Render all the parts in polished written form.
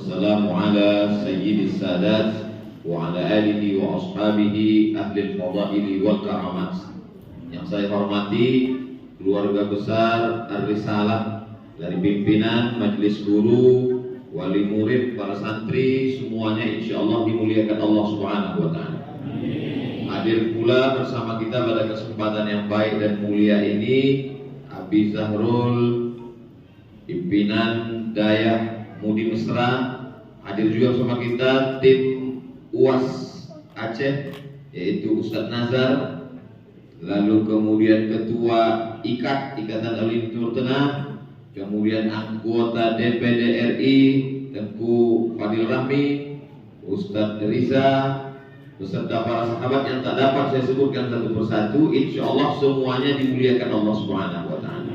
wassalamu ala sayyidis sadat wa ala alihi wa ashabihi ahlil fadaili wal karamat. Yang saya hormati keluarga besar Ar-Risalah dari pimpinan, majelis guru, wali murid, para santri, semuanya insyaallah dimuliakan Allah Subhanahu wa taala. Hadir pula bersama kita pada kesempatan yang baik dan mulia ini Abi Zahrul, pimpinan Dayah Mudi Mesra. Hadir juga bersama kita tim UAS Aceh, yaitu Ustadz Nazar, lalu kemudian ketua Ikatan Alim Timur Tengah, kemudian anggota DPD RI Tengku Fadil Rahmi, Ustadz Riza, beserta para sahabat yang tak dapat saya sebutkan satu persatu. Insya Allah semuanya dimuliakan Allah Subhanahu wa taala.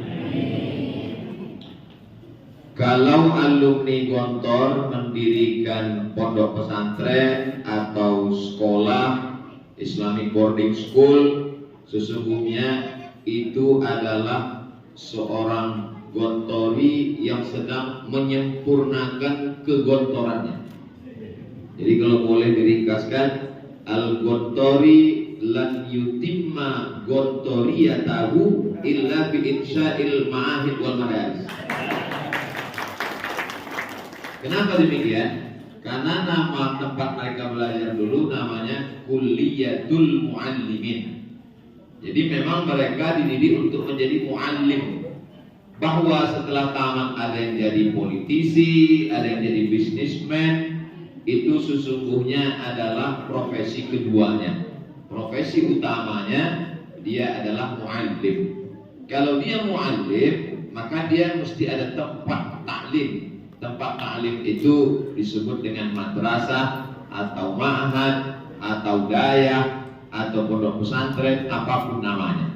Kalau alumni Gontor mendirikan pondok pesantren atau sekolah Islamic boarding school, sesungguhnya itu adalah seorang gontori yang sedang menyempurnakan kegontorannya. Jadi kalau boleh diringkaskan, al-gontori lan yutimma gontoriyatahu illa bi insya'il ma'ahid wal madaris. Kenapa demikian? Karena nama tempat mereka belajar dulu namanya Kulliyatul Muallimin. Jadi memang mereka dididik untuk menjadi muallim. Bahwa setelah tamat ada yang jadi politisi, ada yang jadi bisnismen, itu sesungguhnya adalah profesi keduanya. Profesi utamanya dia adalah muallim. Kalau dia muallim, maka dia mesti ada tempat taklim. Tempat taklim itu disebut dengan madrasah atau ma'had atau dayah atau pondok pesantren, apapun namanya.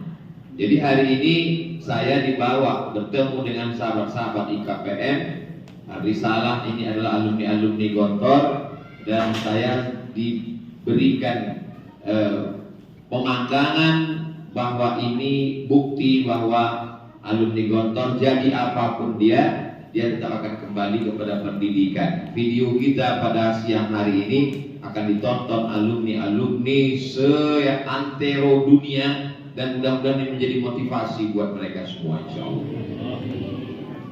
Jadi hari ini saya dibawa bertemu dengan sahabat-sahabat IKPM. Risalah ini adalah alumni-alumni Gontor, dan saya diberikan pemandangan bahwa ini bukti bahwa alumni Gontor jadi apapun dia tetap akan kembali kepada pendidikan. Video kita pada siang hari ini akan ditonton alumni-alumni se-antero dunia, dan mudah-mudahan ini menjadi motivasi buat mereka semua insyaallah.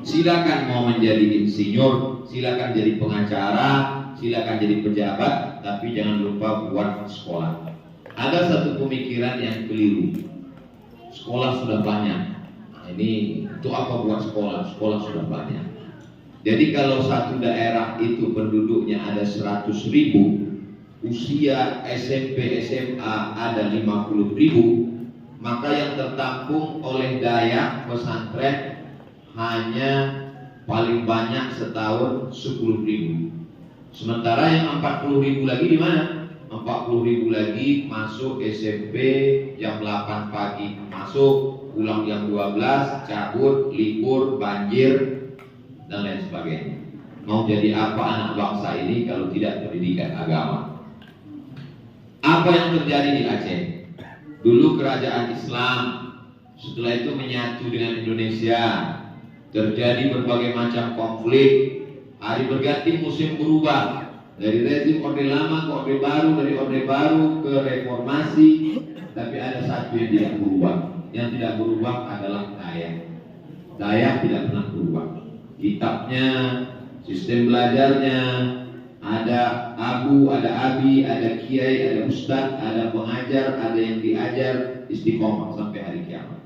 Silakan mau menjadi insinyur, silakan jadi pengacara, silakan jadi pejabat, tapi jangan lupa buat sekolah. Ada satu pemikiran yang keliru. Sekolah sudah banyak. Nah, ini untuk apa buat sekolah? Sekolah sudah banyak. Jadi kalau satu daerah itu penduduknya ada 100.000, usia SMP SMA ada 50.000, maka yang tertampung oleh daya pesantren hanya paling banyak setahun 10.000. Sementara yang 40.000 lagi di mana? 40.000 lagi masuk SMP jam 8 pagi, masuk pulang jam 12, cabut, libur, banjir, dan lain sebagainya. Mau jadi apa anak bangsa ini kalau tidak pendidikan agama? Apa yang terjadi di Aceh? Dulu kerajaan Islam, setelah itu menyatu dengan Indonesia, terjadi berbagai macam konflik. Hari berganti musim berubah, dari rezim Orde Lama ke Orde Baru, dari Orde Baru ke Reformasi. Tapi ada satu yang tidak berubah. Yang tidak berubah adalah Dayah. Dayah tidak pernah berubah. Kitabnya, sistem belajarnya, ada abu, ada abi, ada kiai, ada ustadz, ada pengajar, ada yang diajar, istiqomah sampai hari kiamat.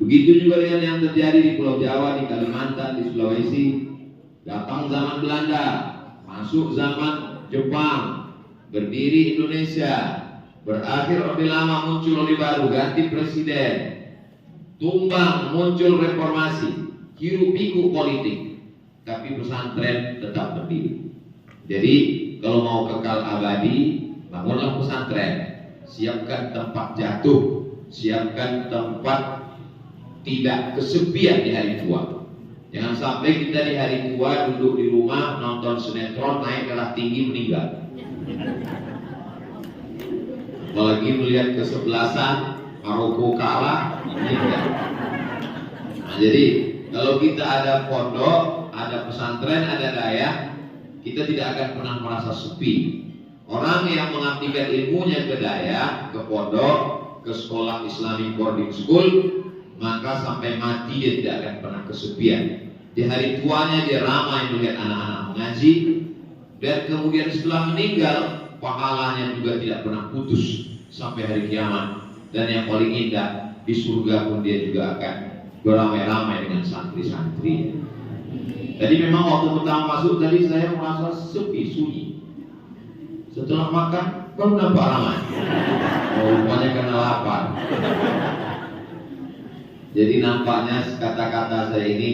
Begitu juga dengan yang terjadi di Pulau Jawa, di Kalimantan, di Sulawesi. Datang zaman Belanda, masuk zaman Jepang, berdiri Indonesia, berakhir Orde Lama, muncul Orde Baru, ganti presiden, tumbang, muncul reformasi, hirup pikuk politik, tapi pesantren tetap berdiri. Jadi kalau mau kekal abadi, bangunlah pesantren, siapkan tempat jatuh, siapkan tempat tidak kesepian di hari tua. Jangan sampai kita di hari tua duduk di rumah nonton sinetron, naik darah tinggi, meninggal. Apalagi melihat kesebelasan Maroko kalah, meninggal. Nah, jadi kalau kita ada pondok, ada pesantren, ada dayah, kita tidak akan pernah merasa sepi. Orang yang mengabdikan ilmunya ke daya, ke pondok, ke sekolah Islamic boarding school, maka sampai mati dia tidak akan pernah kesepian. Di hari tuanya dia ramai melihat anak-anak mengaji, dan kemudian setelah meninggal pahalanya juga tidak pernah putus sampai hari kiamat. Dan yang paling indah, di surga pun dia juga akan beramai-ramai dengan santri-santri. Jadi memang waktu pertama masuk tadi saya merasa sepi, sunyi. Setelah makan baru nampak ramai. Rupanya karena lapar. Jadi nampaknya kata-kata saya ini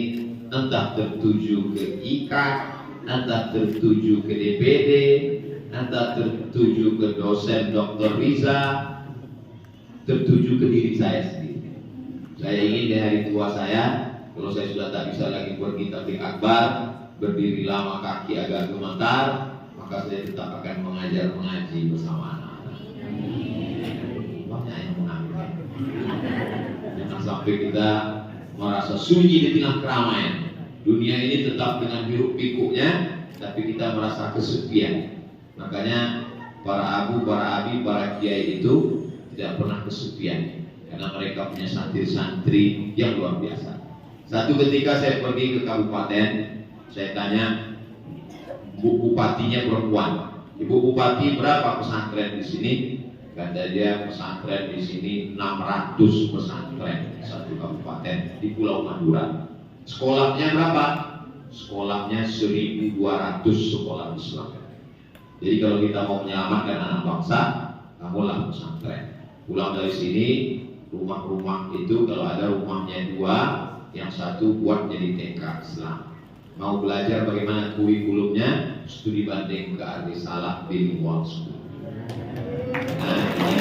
entah tertuju ke IK, entah tertuju ke DPD, entah tertuju ke dosen Dr. Riza, tertuju ke diri saya sendiri. Saya ingin di hari tua saya, kalau saya sudah tak bisa lagi pergi tabligh akbar, berdiri lama kaki agak gemetar, maka saya tetap akan mengaji bersama anak-anak. Banyak yang mengambil. Jangan sampai kita merasa sunyi di tengah keramaian. Dunia ini tetap dengan hiruk pikuknya, tapi kita merasa kesepian. Makanya para abu, para abi, para kiai itu tidak pernah kesepian, karena mereka punya santri-santri yang luar biasa. Satu ketika saya pergi ke kabupaten, saya tanya Bu Bupatinya perempuan, Ibu Bupati berapa pesantren di sini? Kata dia pesantren di sini 600 pesantren satu kabupaten di Pulau Madura. Sekolahnya berapa? Sekolahnya 1.200 sekolah Islam. Jadi kalau kita mau menyelamatkan anak bangsa, kamulah pesantren. Pulang dari sini, rumah-rumah itu kalau ada rumahnya 2, yang satu buat jadi TK Islam. Mau belajar bagaimana kurikulumnya, studi banding ke Ar-Risalah Bilingual School. Nah, ini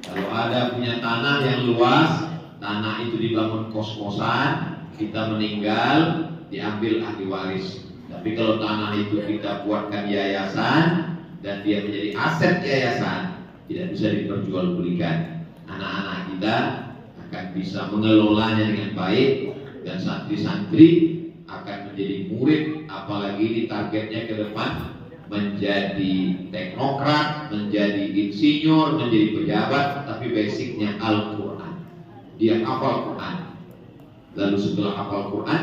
kalau ada punya tanah yang luas, tanah itu dibangun kos-kosan, kita meninggal, diambil ahli waris. Tapi kalau tanah itu kita buatkan yayasan dan dia menjadi aset yayasan, tidak bisa diperjualbelikan. Anak-anak kita akan bisa mengelolanya dengan baik, dan santri-santri akan menjadi murid, apalagi ini targetnya ke depan menjadi teknokrat, menjadi insinyur, menjadi pejabat, tapi basicnya Al-Quran. Dia hafal Quran. Lalu setelah hafal Quran,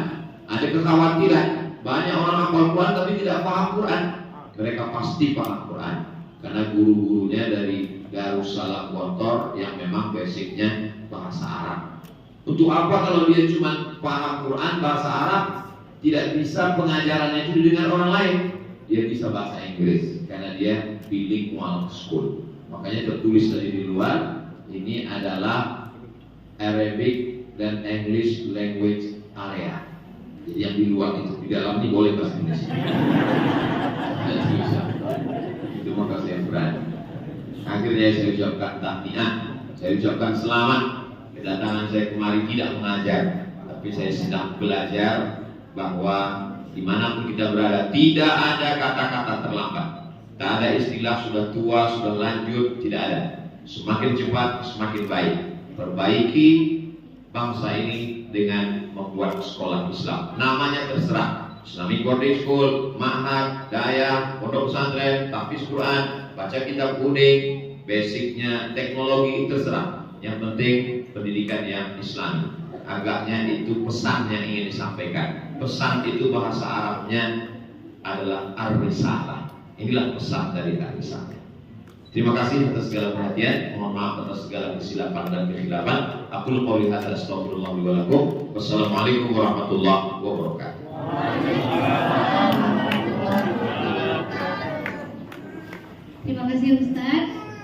ada kekhawatiran, banyak orang hafal Quran tapi tidak paham Quran. Mereka pasti paham Quran, karena guru-gurunya dari Darussalam Gontor yang memang basicnya bahasa Arab. Untuk apa kalau dia cuma paham Quran bahasa Arab, tidak bisa pengajarannya itu didengar orang lain? Dia bisa bahasa Inggris karena dia bilingual school. Makanya tertulis tadi di luar, ini adalah Arabic dan English language area. Jadi yang di luar itu, di dalam ini boleh bahasa Inggris. Tidak bisa. Itu maka saya berani. Akhirnya saya ucapkan tahniah, saya ucapkan selamat. Kedatangan saya kemari tidak mengajar, tapi saya sedang belajar bahwa dimanapun kita berada tidak ada kata-kata terlambat, tak ada istilah sudah tua, sudah lanjut, tidak ada. Semakin cepat semakin baik. Perbaiki bangsa ini dengan membuat sekolah Islam. Namanya terserah, Islamic boarding school, ma'had, daya, pondok pesantren, tahfiz Quran, baca kitab kuning, basicnya teknologi, terserah. Yang penting pendidikan yang Islami. Agaknya itu pesan yang ingin disampaikan. Pesan itu bahasa Arabnya adalah Ar-Risalah. Inilah pesan dari Ar-Risalah. Terima kasih atas segala perhatian. Mohon maaf atas segala kesilapan dan kehilapan. Aqulu qouli hadza astaghfirullah li wa lakum. Wassalamualaikum warahmatullahi wabarakatuh.